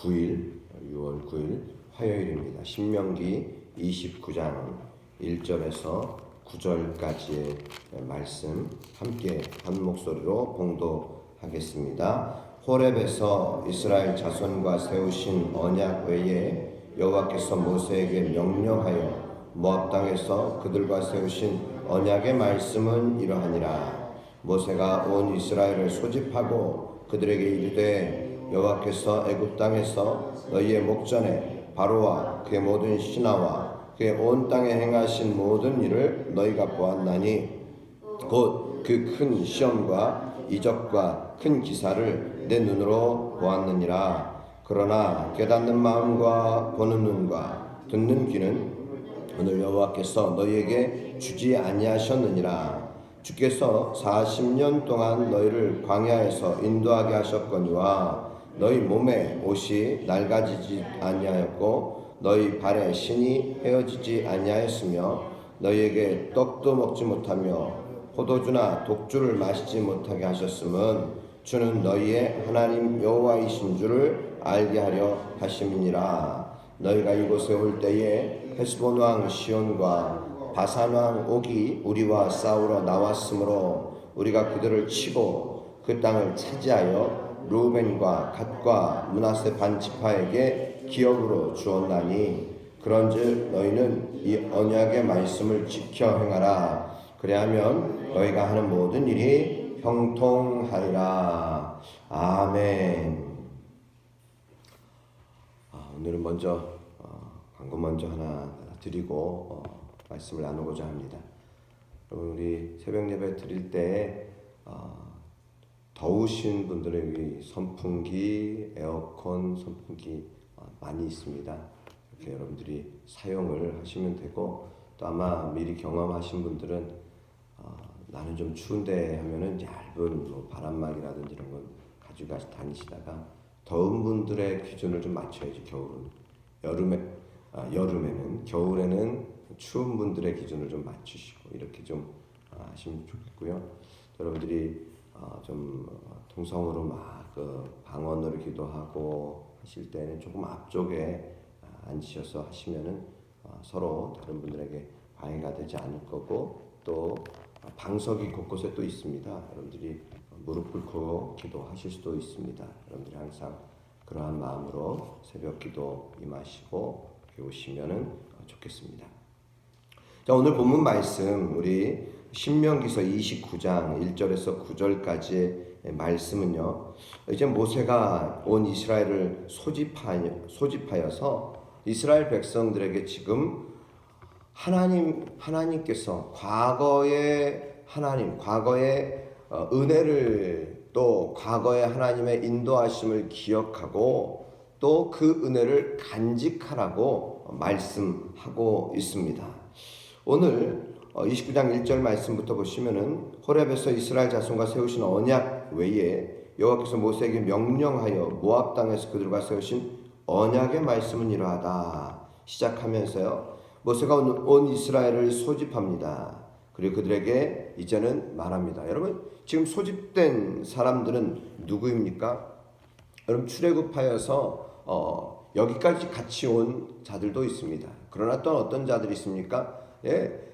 9일, 6월 9일 화요일입니다. 신명기 29장 1절에서 9절까지의 말씀 함께 한 목소리로 봉독하겠습니다. 호렙에서 이스라엘 자손과 세우신 언약 외에 여호와께서 모세에게 명령하여 모압 땅에서 그들과 세우신 언약의 말씀은 이러하니라. 모세가 온 이스라엘을 소집하고 그들에게 이르되 여호와께서 애굽 땅에서 너희의 목전에 바로와 그의 모든 신하와 그의 온 땅에 행하신 모든 일을 너희가 보았나니 곧 그 큰 시험과 이적과 큰 기사를 내 눈으로 보았느니라. 그러나 깨닫는 마음과 보는 눈과 듣는 귀는 오늘 여호와께서 너희에게 주지 아니하셨느니라. 주께서 40년 동안 너희를 광야에서 인도하게 하셨거니와 너희 몸에 옷이 낡아지지 아니하였고 너희 발에 신이 헤어지지 아니하였으며 너희에게 떡도 먹지 못하며 포도주나 독주를 마시지 못하게 하셨음은 주는 너희의 하나님 여호와이신 줄을 알게 하려 하심이니라. 너희가 이곳에 올 때에 헤스본 왕 시온과 바산 왕 옥이 우리와 싸우러 나왔으므로 우리가 그들을 치고 그 땅을 차지하여 루벤과 갓과 므낫세 반 지파에게 기업으로 주었나니 그런즉 너희는 이 언약의 말씀을 지켜 행하라. 그리하면 너희가 하는 모든 일이 형통하리라. 아멘. 오늘은 먼저 광고 먼저 하나 드리고 말씀을 나누고자 합니다. 우리 새벽 예배 드릴 때 더우신 분들에게 선풍기, 에어컨, 선풍기 많이 있습니다. 이렇게 여러분들이 사용을 하시면 되고, 또 아마 미리 경험하신 분들은 나는 좀 추운데 하면은 얇은 바람막이라든지 이런 건 가지고 다니시다가 더운 분들의 기준을 좀 맞춰야지. 여름에는 겨울에는 추운 분들의 기준을 좀 맞추시고 이렇게 좀 하시면 좋겠고요. 여러분들이 좀 통성으로 막 방언으로 기도하고 하실 때는 조금 앞쪽에 앉으셔서 하시면은 서로 다른 분들에게 방해가 되지 않을 거고, 또 방석이 곳곳에 또 있습니다. 여러분들이 무릎 꿇고 기도하실 수도 있습니다. 여러분들이 항상 그러한 마음으로 새벽 기도 임하시고 오시면은 좋겠습니다. 자, 오늘 본문 말씀 우리 신명기서 29장 1절에서 9절까지의 말씀은요, 이제 모세가 온 이스라엘을 소집하여서 이스라엘 백성들에게 지금 하나님께서 과거의 은혜를, 또 과거의 하나님의 인도하심을 기억하고 또 그 은혜를 간직하라고 말씀하고 있습니다. 오늘 29장 1절 말씀부터 보시면은 호렙에서 이스라엘 자손과 세우신 언약 외에 여호와께서 모세에게 명령하여 모압 땅에서 그들과 세우신 언약의 말씀은 이러하다 시작하면서요, 모세가 온 이스라엘을 소집합니다. 그리고 그들에게 이제는 말합니다. 여러분, 지금 소집된 사람들은 누구입니까? 여러분, 출애굽하여서 여기까지 같이 온 자들도 있습니다. 그러나 또 어떤 자들이 있습니까?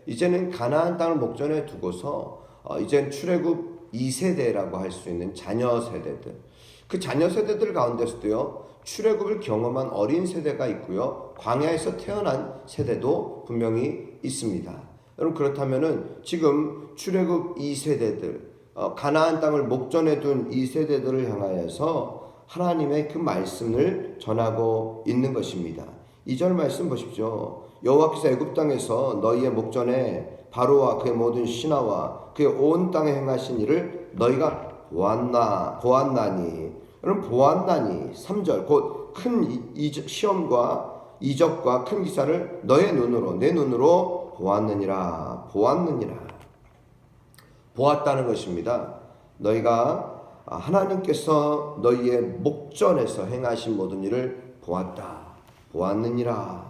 이제는 가나안 땅을 목전에 두고서 이제는 출애굽 2세대라고 할 수 있는 자녀 세대들, 그 자녀 세대들 가운데서도요, 출애굽을 경험한 어린 세대가 있고요, 광야에서 태어난 세대도 분명히 있습니다. 여러분, 그렇다면은 지금 출애굽 2세대들, 가나안 땅을 목전에 둔 2세대들을 향하여서 하나님의 그 말씀을 전하고 있는 것입니다. 2절 말씀 보십시오. 여호와께서 애굽 땅에서 너희의 목전에 바로와 그의 모든 신하와 그의 온 땅에 행하신 일을 너희가 보았나니. 여러분, 보았나니 3절 곧 큰 시험과 이적과 큰 기사를 너의 눈으로, 내 눈으로 보았느니라. 보았다는 것입니다. 너희가 하나님께서 너희의 목전에서 행하신 모든 일을 보았느니라.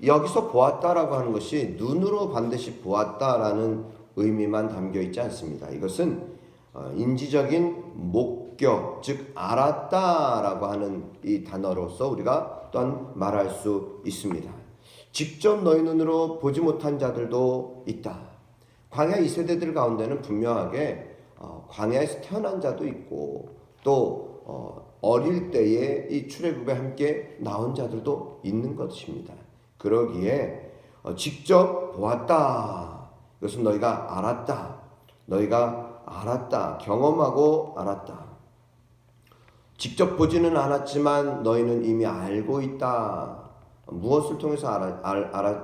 여기서 보았다라고 하는 것이 눈으로 반드시 보았다라는 의미만 담겨 있지 않습니다. 이것은 인지적인 목격, 즉 알았다라고 하는 이 단어로서 우리가 또한 말할 수 있습니다. 직접 너희 눈으로 보지 못한 자들도 있다. 광야 2세대들 가운데는 분명하게 광야에서 태어난 자도 있고 또 어릴 때에 이 출애굽에 함께 나온 자들도 있는 것입니다. 그러기에 직접 보았다. 이것은 너희가 알았다. 너희가 알았다. 경험하고 알았다. 직접 보지는 않았지만 너희는 이미 알고 있다. 무엇을 통해서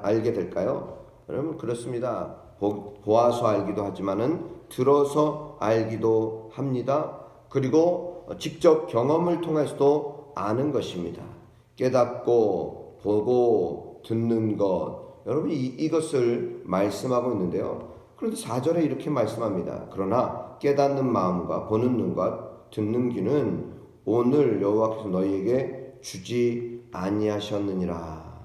알게 될까요? 여러분 그렇습니다. 보아서 알기도 하지만은 들어서 알기도 합니다. 그리고 직접 경험을 통해서도 아는 것입니다. 깨닫고 보고 듣는 것. 여러분 이것을 말씀하고 있는데요. 그런데 4절에 이렇게 말씀합니다. 그러나 깨닫는 마음과 보는 눈과 듣는 귀는 오늘 여호와께서 너희에게 주지 아니하셨느니라.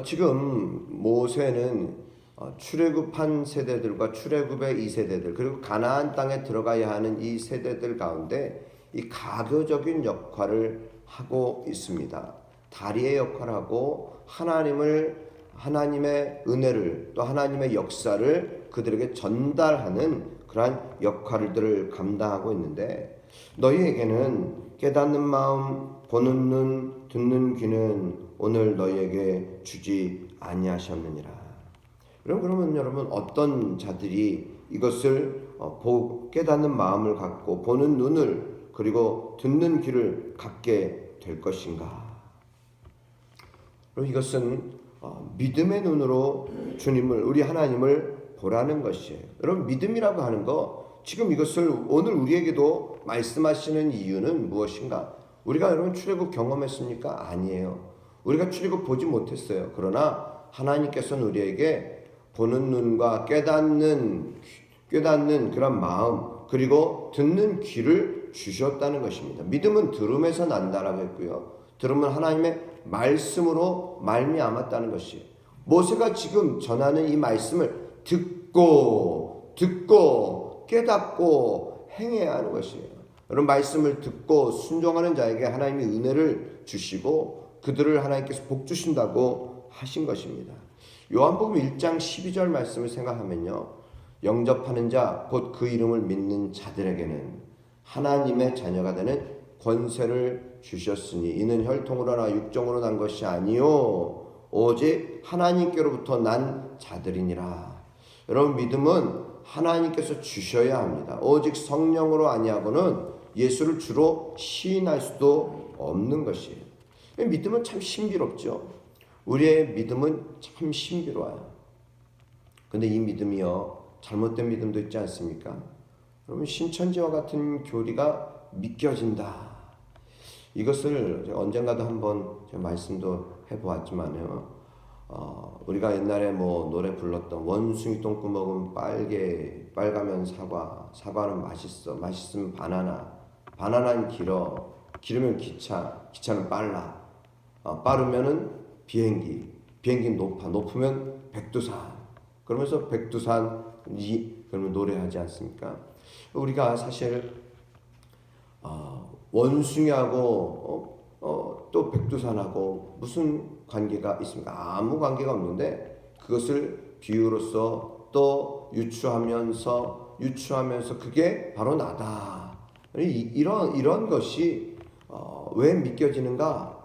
지금 모세는 출애굽한 세대들과 출애굽의 2세대들 그리고 가나안 땅에 들어가야 하는 이 세대들 가운데 이 가교적인 역할을 하고 있습니다. 다리의 역할을 하고 하나님의 은혜를 또 하나님의 역사를 그들에게 전달하는 그러한 역할들을 감당하고 있는데 너희에게는 깨닫는 마음, 보는 눈, 듣는 귀는 오늘 너희에게 주지 아니하셨느니라. 그러면 여러분 어떤 자들이 이것을 깨닫는 마음을 갖고 보는 눈을 그리고 듣는 귀를 갖게 될 것인가? 그럼 이것은 믿음의 눈으로 주님을 우리 하나님을 보라는 것이에요. 여러분 믿음이라고 하는 거 지금 이것을 오늘 우리에게도 말씀하시는 이유는 무엇인가? 우리가 여러분 출애굽 경험했습니까? 아니에요. 우리가 출애굽 보지 못했어요. 그러나 하나님께서는 우리에게 보는 눈과 깨닫는 그런 마음 그리고 듣는 귀를 주셨다는 것입니다. 믿음은 들음에서 난다라고 했고요. 들음은 하나님의 말씀으로 말미암았다는 것이에요. 모세가 지금 전하는 이 말씀을 듣고 깨닫고 행해야 하는 것이에요. 여러분 말씀을 듣고 순종하는 자에게 하나님이 은혜를 주시고 그들을 하나님께서 복 주신다고 하신 것입니다. 요한복음 1장 12절 말씀을 생각하면요. 영접하는 자 곧 그 이름을 믿는 자들에게는 하나님의 자녀가 되는 권세를 주셨으니 이는 혈통으로나 육정으로 난 것이 아니요 오직 하나님께로부터 난 자들이니라. 여러분 믿음은 하나님께서 주셔야 합니다. 오직 성령으로 아니하고는 예수를 주로 시인할 수도 없는 것이에요. 믿음은 참 신비롭죠. 우리의 믿음은 참 신비로워요. 근데 이 믿음이요 잘못된 믿음도 있지 않습니까? 여러분 신천지와 같은 교리가 믿겨진다. 이것을 언젠가도 한번 제가 말씀도 해보았지만요. 우리가 옛날에 노래 불렀던 원숭이 똥구 먹으면 빨가면 사과는 맛있어, 맛있으면 바나나는 길어, 길으면 기차는 빨라, 빠르면은 비행기는 높으면 백두산. 그러면서 그러면 노래하지 않습니까? 우리가 사실 원숭이하고 또 백두산하고 무슨 관계가 있습니까? 아무 관계가 없는데 그것을 비유로서 또 유추하면서 그게 바로 나다. 이런 것이 왜 믿겨지는가?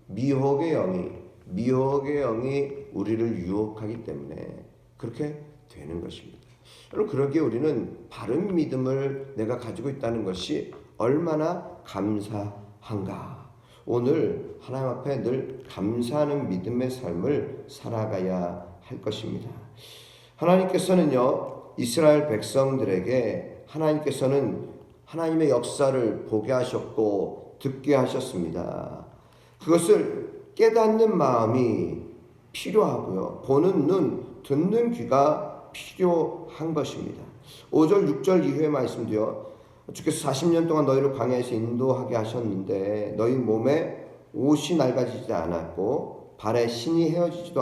미혹의 영이 우리를 유혹하기 때문에 그렇게 되는 것입니다. 여러분 그러기에 우리는 바른 믿음을 내가 가지고 있다는 것이 얼마나 감사한가. 오늘 하나님 앞에 늘 감사하는 믿음의 삶을 살아가야 할 것입니다. 하나님께서는요 이스라엘 백성들에게 하나님께서는 하나님의 역사를 보게 하셨고 듣게 하셨습니다. 그것을 깨닫는 마음이 필요하고요. 보는 눈, 듣는 귀가 필요한 것입니다. 5절, 6절 이후의 말씀도요. 주께서 40년 동안 너희를 광야에서 인도하게 하셨는데 너희 몸에 옷이 낡아지지 않았고 발에 신이 헤어지지도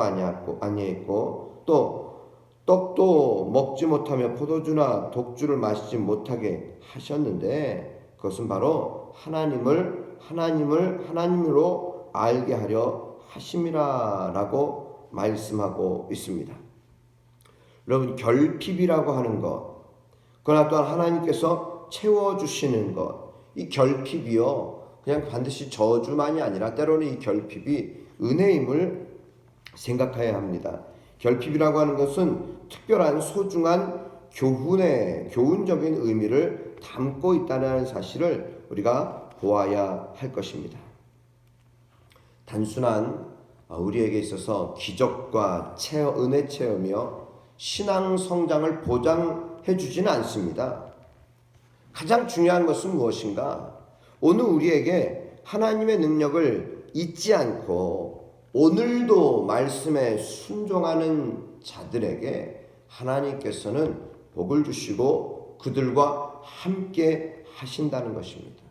아니했고 또 떡도 먹지 못하며 포도주나 독주를 마시지 못하게 하셨는데 그것은 바로 하나님으로 알게 하려 하심이라라고 말씀하고 있습니다. 여러분, 결핍이라고 하는 것, 그러나 또한 하나님께서 채워주시는 것, 이 결핍이요 그냥 반드시 저주만이 아니라 때로는 이 결핍이 은혜임을 생각해야 합니다. 결핍이라고 하는 것은 특별한 소중한 교훈적인 의미를 담고 있다는 사실을 우리가 보아야 할 것입니다. 단순한 우리에게 있어서 기적과 은혜 체험이요 신앙 성장을 보장해 주지는 않습니다. 가장 중요한 것은 무엇인가? 오늘 우리에게 하나님의 능력을 잊지 않고 오늘도 말씀에 순종하는 자들에게 하나님께서는 복을 주시고 그들과 함께 하신다는 것입니다.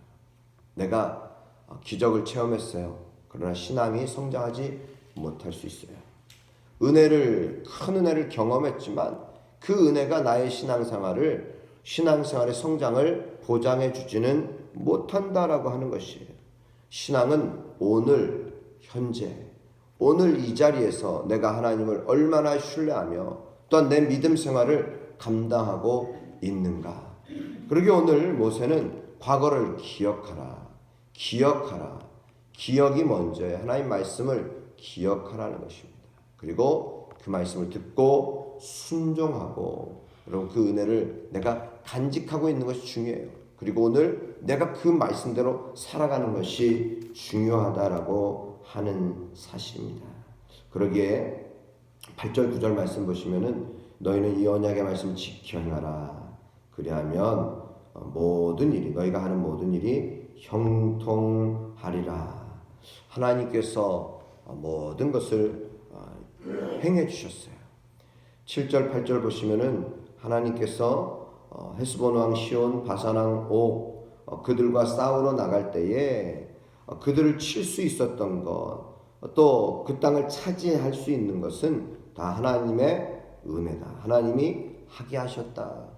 내가 기적을 체험했어요. 그러나 신앙이 성장하지 못할 수 있어요. 큰 은혜를 경험했지만 그 은혜가 나의 신앙생활의 성장을 보장해 주지는 못한다라고 하는 것이에요. 신앙은 오늘, 현재, 오늘 이 자리에서 내가 하나님을 얼마나 신뢰하며 또한 내 믿음 생활을 감당하고 있는가. 그러게 오늘 모세는 과거를 기억하라. 기억이 먼저예요. 하나님 말씀을 기억하라는 것입니다. 그리고 그 말씀을 듣고 순종하고 여러분 그 은혜를 내가 간직하고 있는 것이 중요해요. 그리고 오늘 내가 그 말씀대로 살아가는 것이 중요하다라고 하는 사실입니다. 그러기에 8절 9절 말씀 보시면은 너희는 이 언약의 말씀을 지켜 행하라. 그리하면 너희가 하는 모든 일이 형통하리라. 하나님께서 모든 것을 행해 주셨어요. 7절 8절 보시면은 하나님께서 헤스본 왕 시온 바산 왕 옥 그들과 싸우러 나갈 때에 그들을 칠 수 있었던 것, 또 그 땅을 차지할 수 있는 것은 다 하나님의 은혜다. 하나님이 하게 하셨다.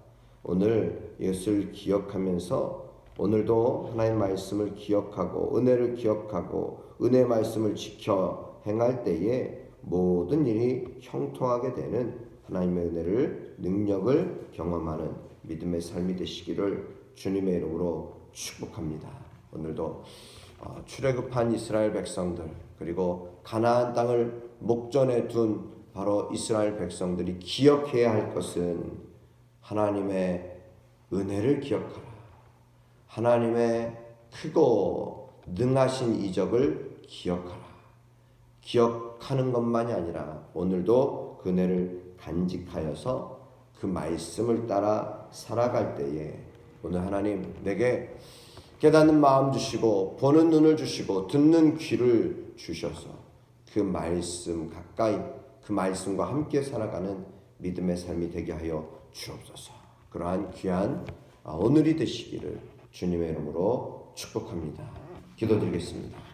오늘 이것을 기억하면서 오늘도 하나님 말씀을 기억하고 은혜를 기억하고 은혜 말씀을 지켜 행할 때에 모든 일이 형통하게 되는 하나님의 은혜를 능력을 경험하는 믿음의 삶이 되시기를 주님의 이름으로 축복합니다. 오늘도 출애굽한 이스라엘 백성들 그리고 가나안 땅을 목전에 둔 바로 이스라엘 백성들이 기억해야 할 것은 하나님의 은혜를 기억하라. 하나님의 크고 능하신 이적을 기억하라. 기억하는 것만이 아니라 오늘도 그 은혜를 간직하여서 그 말씀을 따라 살아갈 때에 오늘 하나님 내게 깨닫는 마음 주시고 보는 눈을 주시고 듣는 귀를 주셔서 그 말씀 가까이 그 말씀과 함께 살아가는 믿음의 삶이 되게 하여 주옵소서. 그러한 귀한 오늘이 되시기를 주님의 이름으로 축복합니다. 기도드리겠습니다.